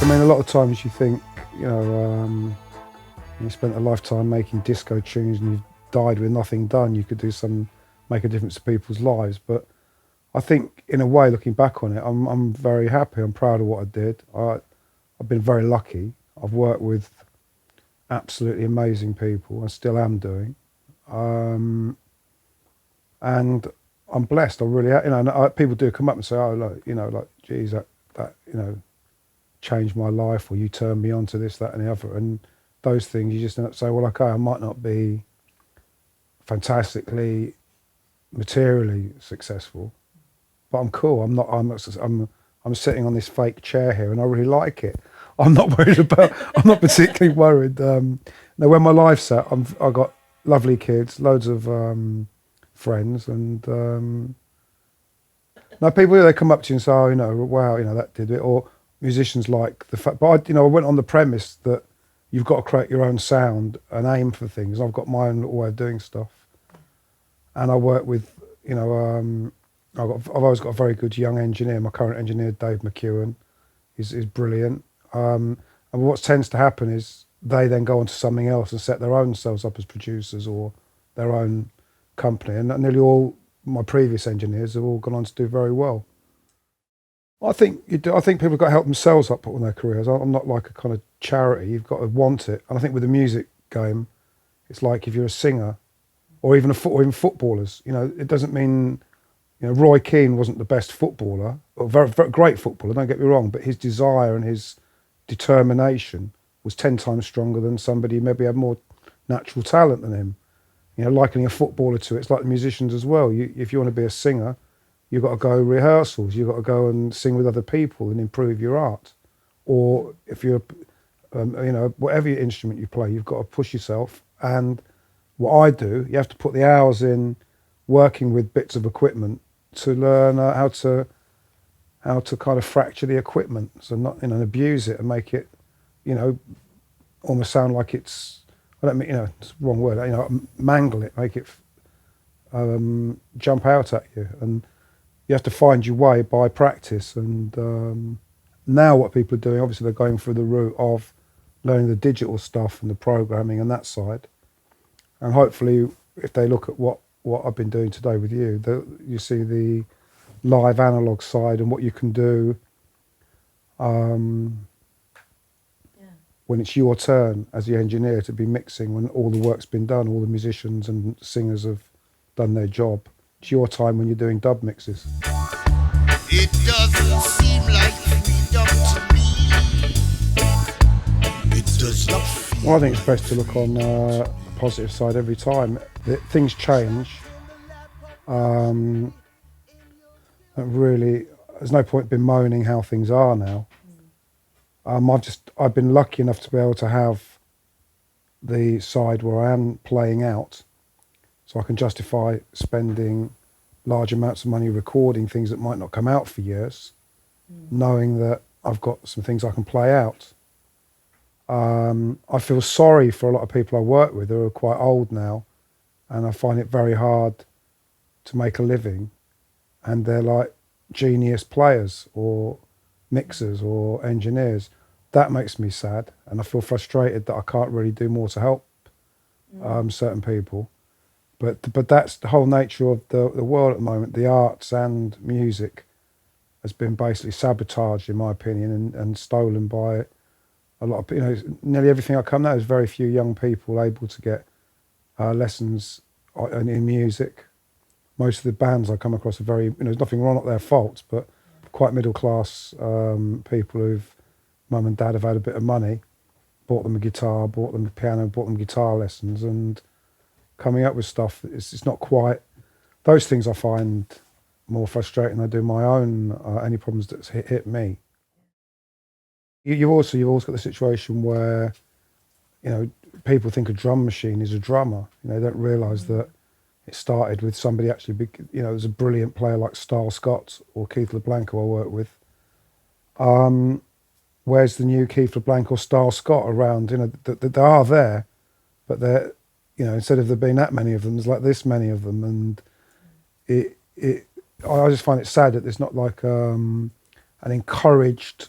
mean, a lot of times you think, you know, you spent a lifetime making disco tunes and you've died with nothing done. You could do make a difference to people's lives. But I think, in a way, looking back on it, I'm very happy. I'm proud of what I did. I've been very lucky. I've worked with absolutely amazing people. I still am doing, and I'm blessed. I really, you know, and people do come up and say, "Oh, like, you know, like, geez, that you know, changed my life," or "You turned me on to this, that, and the other." And those things, you just end up saying, "Well, okay, I might not be fantastically materially successful, but I'm cool. I'm not. I'm sitting on this fake chair here, and I really like it. I'm not worried about. I'm not particularly worried. Now, when my life's set, I got lovely kids, loads of friends, and now people they come up to you and say, "Oh, you know, wow, you know, that did it." Or musicians like the fact, but I went on the premise that you've got to create your own sound and aim for things. I've got my own little way of doing stuff, and I work with, you know, I've always got a very good young engineer. My current engineer, Dave McEwen, is brilliant. And what tends to happen is they then go on to something else and set their own selves up as producers or their own company. And nearly all my previous engineers have all gone on to do very well. I think you do. I think people have got to help themselves up on their careers. I'm not like a kind of charity. You've got to want it. And I think with the music game, it's like if you're a singer, or even or even footballers. You know, it doesn't mean, you know, Roy Keane wasn't the best footballer, or very, very great footballer. Don't get me wrong, but his desire and his determination was 10 times stronger than somebody who maybe had more natural talent than him. You know, likening a footballer to it, it's like the musicians as well. If you want to be a singer, you've got to go rehearsals. You've got to go and sing with other people and improve your art. Or if you're, you know, whatever your instrument you play, you've got to push yourself. And what I do, you have to put the hours in working with bits of equipment to learn how to kind of fracture the equipment, so not, you know, abuse it and make it, you know, almost sound like it's, I don't mean, you know, it's the wrong word, you know, mangle it, make it jump out at you, and you have to find your way by practice. And now what people are doing, obviously they're going through the route of learning the digital stuff and the programming and that side, and hopefully if they look at what I've been doing today with you, you see the live analog side and what you can do when it's your turn as the engineer to be mixing, when all the work's been done, all the musicians and singers have done their job. It's your time when you're doing dub mixes. It doesn't seem like freedom to me. It does not feel. Well, I think it's best to look on the positive side every time. Things change. Really, there's no point bemoaning how things are now. I've been lucky enough to be able to have the side where I am playing out, so I can justify spending large amounts of money recording things that might not come out for years, knowing that I've got some things I can play out. I feel sorry for a lot of people I work with who are quite old now, and I find it very hard to make a living, and they're like genius players or mixers or engineers. That makes me sad, and I feel frustrated that I can't really do more to help certain people. But that's the whole nature of the world at the moment. The arts and music has been basically sabotaged, in my opinion, and stolen by a lot of, you know, nearly everything I come now is very few young people able to get lessons in music. Most of the bands I come across are very, you know, there's nothing wrong, not their faults, but quite middle class people who've, mum and dad have had a bit of money, bought them a guitar, bought them a piano, bought them guitar lessons, and coming up with stuff, it's not quite, those things I find more frustrating than I do my own, any problems that's hit me. You've also got the situation where, you know, people think a drum machine is a drummer. You know, they don't realise that it started with somebody actually, you know, there's a brilliant player like Starl Scott or Keith LeBlanc who I work with. Where's the new Keith LeBlanc or Starl Scott around? You know, they are there, but they're, you know, instead of there being that many of them, there's like this many of them, and I just find it sad that there's not like an encouraged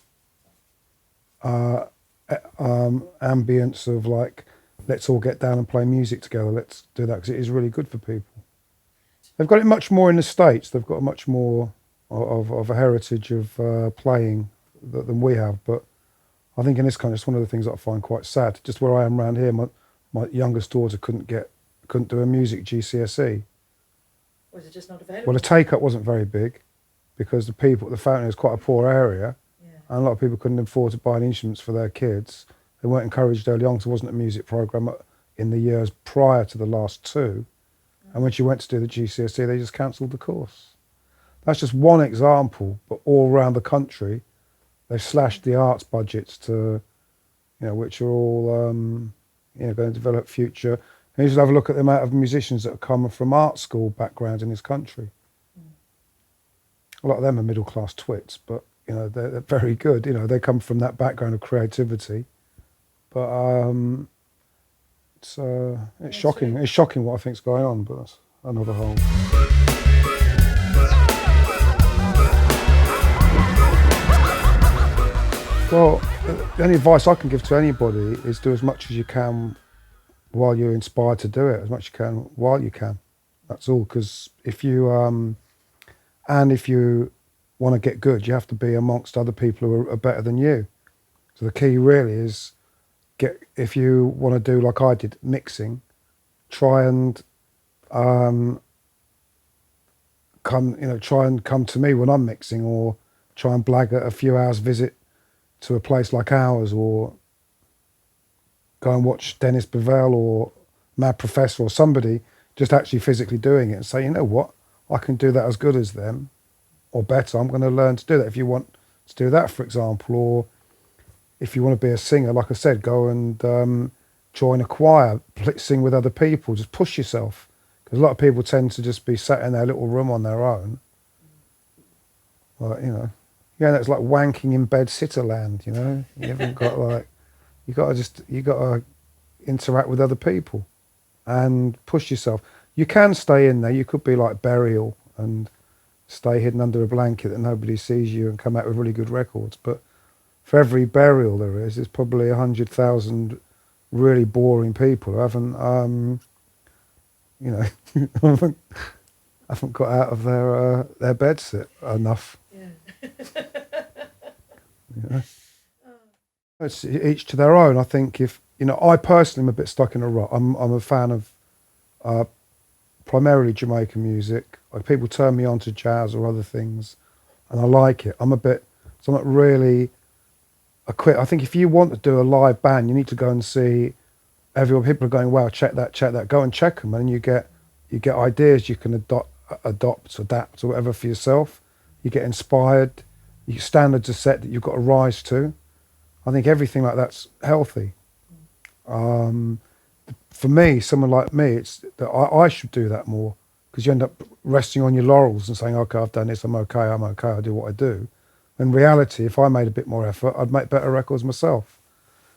ambience of like, let's all get down and play music together. Let's do that because it is really good for people. They've got it much more in the States. They've got much more of a heritage of playing than we have. But I think in this country, it's one of the things that I find quite sad. Just where I am around here, my youngest daughter couldn't do a music GCSE. Was it just not available? Well, the take-up wasn't very big because the family was quite a poor area, and a lot of people couldn't afford to buy any instruments for their kids. They weren't encouraged early on because there wasn't a music programme in the years prior to the last two. And when she went to do the GCSE, they just cancelled the course. That's just one example, but all around the country, they've slashed the arts budgets to, which are all, going to develop future. And you should have a look at the amount of musicians that are coming from art school backgrounds in this country. A lot of them are middle-class twits, but, they're very good. They come from that background of creativity. But it's shocking. It's shocking what I think's going on, but that's another whole. Well, the only advice I can give to anybody is do as much as you can while you're inspired to do it, as much as you can while you can. That's all, because if you want to get good, you have to be amongst other people who are better than you. So the key really is if you want to do like I did, mixing, try and come to me when I'm mixing, or try and blag at a few hours visit to a place like ours, or go and watch Dennis Bovell or Mad Professor or somebody just actually physically doing it and say, you know what, I can do that as good as them or better. I'm going to learn to do that. If you want to do that, for example, or if you want to be a singer, like I said, go and join a choir, sing with other people, just push yourself. Because a lot of people tend to just be sat in their little room on their own. Well, that's like wanking in bed sitterland, You haven't got you got to interact with other people and push yourself. You can stay in there. You could be like Burial and stay hidden under a blanket that nobody sees you and come out with really good records. But for every Burial there is, there's probably 100,000 really boring people who haven't, haven't got out of their bed sit enough. Yeah. It's each to their own. I think I personally am a bit stuck in a rut. I'm a fan of primarily Jamaican music. Like, people turn me on to jazz or other things, and I like it. I'm not really equipped. I think if you want to do a live band, you need to go and see everyone. People are going, wow, check that. Go and check them, and you get ideas you can adapt, or whatever for yourself. You get inspired. Your standards are set that you've got to rise to. I think everything like that's healthy. For me, someone like me, it's that I should do that more, because you end up resting on your laurels and saying, okay, I've done this, I'm okay, I do what I do. In reality, if I made a bit more effort, I'd make better records myself.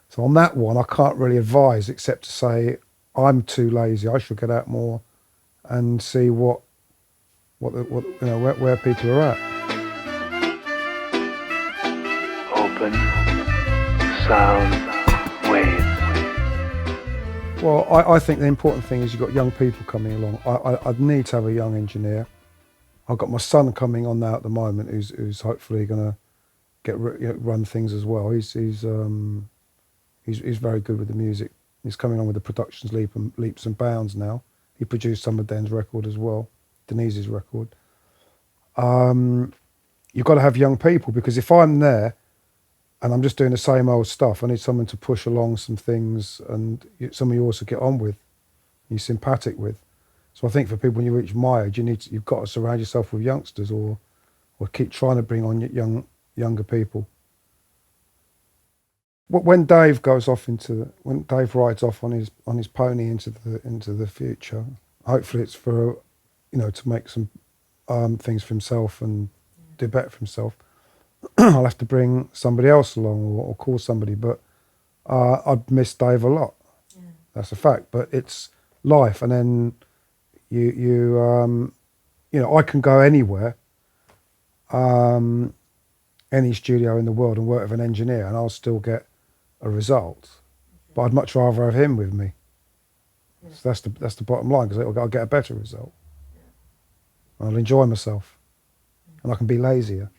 So on that one, I can't really advise except to say I'm too lazy. I should get out more and see where people are at. Open sound waves. Well, I think the important thing is you've got young people coming along. I'd need to have a young engineer. I've got my son coming on now at the moment, who's hopefully going to run things as well. He's very good with the music. He's coming on with the productions leaps and bounds now. He produced some of Den's record as well, Denise's record. You've got to have young people, because if I'm there and I'm just doing the same old stuff, I need someone to push along some things, and someone you also get on with, you're sympathetic with. So I think for people when you reach my age, you've got to surround yourself with youngsters, or keep trying to bring on younger people. When Dave rides off on his pony into the future, hopefully it's for to make some things for himself and do better for himself. I'll have to bring somebody else along, or call somebody, but I'd miss Dave a lot. Yeah. That's a fact. But it's life, and then I can go anywhere. any studio in the world and work with an engineer, and I'll still get a result. But I'd much rather have him with me. Yeah. So that's the bottom line, because I'll get a better result. I'll enjoy myself, and I can be lazier.